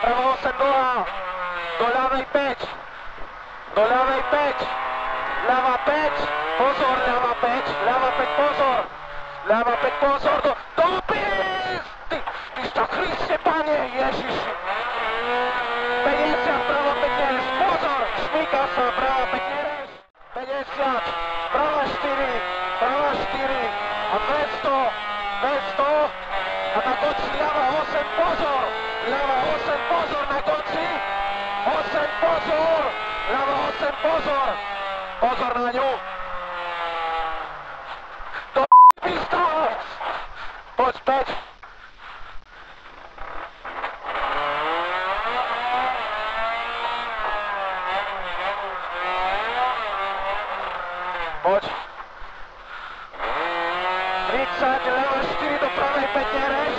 prava 8 dlhá, do ľavej 5, do ľavej 5, ľava 5, pozor, ľava 5, ľava 5, pozor, ľava 5, pozor, do pís! Ty čo, Kriste, Pane, Ježiši! 50, prava 5, nereš, pozor, šmíka sa, prava 5, nereš, 50, prava 4 a 200 a na konci ľava 8, pozor, ľava 8, pozor na konci, 8, pozor, ľava 8, pozor, pozor na ňu, do pistole, poď späť, poď, 30, ľava 4 do pravej 5 nereš,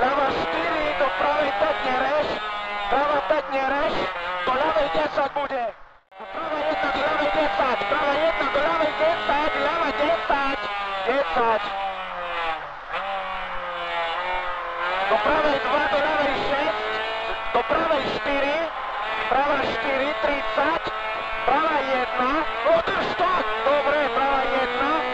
ľava 4 do pravej 5 nereš, prava 5 nereš, do ľavej 10 bude. Prava 1 do ľavej 10, prava 1 do ľavej 10, ľava 10, 10. Do pravej 2, do ľavej 6, do pravej 4, prava 4, 30, prava 1, održ to, dobre, prava 1,